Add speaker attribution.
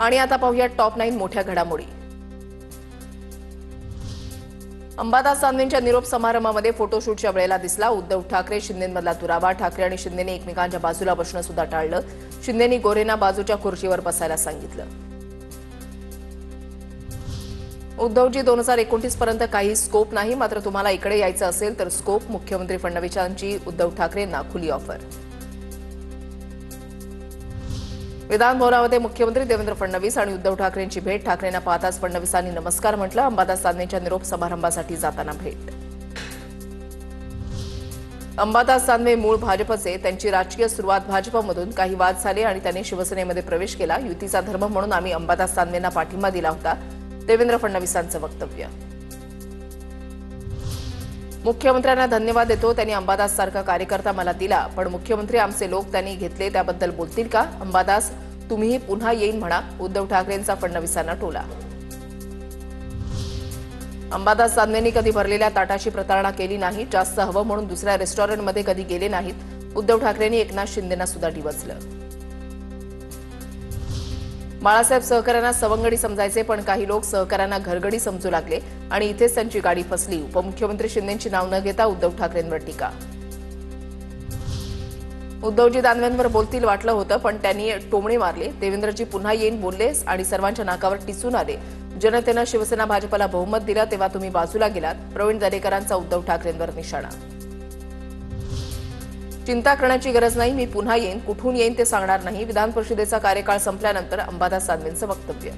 Speaker 1: आणि आता पाहूया टॉप 9 मोठ्या घडामोडी। अंबादास दानवेंच्या निरोप समारंभामध्ये फोटोशूटच्या वेळेला दिसला उद्धव ठाकरे शिंदेंमधला दुरावा। ठाकरे आणि शिंदेने एकमेकांच्या बाजूला बसणं सुद्धा टाळलं। शिंदेंनी गोरेंना बाजूच्या खुर्चीवर बसायला सांगितलं। उद्धवजी 2029 पर्यंत काही स्कोप नाही, मात्र तुम्हाला इकडे यायचं असेल तर स्कोप। मुख्यमंत्री फडणवीसांची उद्धव ठाकरेंना खुली ऑफर। विधान भवनामध्ये मुख्यमंत्री देवेंद्र फडणवीस आणि उद्धव ठाकरेंची भेट। ठाकरेंना पाहताच फडणवीसांनी नमस्कार म्हटलं। अंबादास दानवेंच्या निरोप समारंभासाठी जाताना भेट। अंबादास दानवे मूळ भाजपचे, त्यांची राजकीय सुरुवात भाजपमधून। काही वाद झाले आणि त्यांनी शिवसेनेमध्ये प्रवेश केला। युतीचा धर्म म्हणून आम्ही अंबादास दानवेंना पाठिंबा दिला होता, देवेंद्र फडणवीसांचं वक्तव्य। मुख्यमंत्र्यांना धन्यवाद देतो, त्यांनी अंबादास सारखा कार्यकर्ता मला दिला, पण मुख्यमंत्री आमचे लोक त्यांनी घेतले त्याबद्दल बोलतील का? अंबादास तुम्हीही पुन्हा येईन म्हणा, उद्धव ठाकरेंचा फडणवीसांना टोला। अंबादास दानवेंनी कधी भरलेल्या ताटाची प्रतारणा केली नाही, जास्त हवं म्हणून दुसऱ्या रेस्टॉरंटमध्ये कधी गेले नाहीत। उद्धव ठाकरेंनी एकनाथ शिंदेंना सुद्धा डिवचलं। बाळासाहेब सहकाऱ्यांना सवंगडी समजायचे, पण काही लोक सहकाऱ्यांना घरगडी समजू लागले आणि इथेच त्यांची गाडी फसली। उपमुख्यमंत्री शिंदेंची नाव न घेता उद्धव ठाकरेंवर टीका। उद्धवजी दानवेंवर बोलतील वाटलं होतं, पण त्यांनी टोमणे मारले। देवेंद्रजी पुन्हा येईन बोलले आणि सर्वांच्या नाकावर टिचून आले। जनतेनं शिवसेना भाजपला बहुमत दिलं तेव्हा तुम्ही बाजूला गेलात। प्रवीण दरेकरांचा उद्धव ठाकरेंवर निशाणा। चिंता करण्याची गरज नाही, मी पुन्हा येईन, कुठून येईन ते सांगणार नाही। विधान परिषदेचा कार्यकाळ संपल्यानंतर अंबादास दानवेंचं वक्तव्य।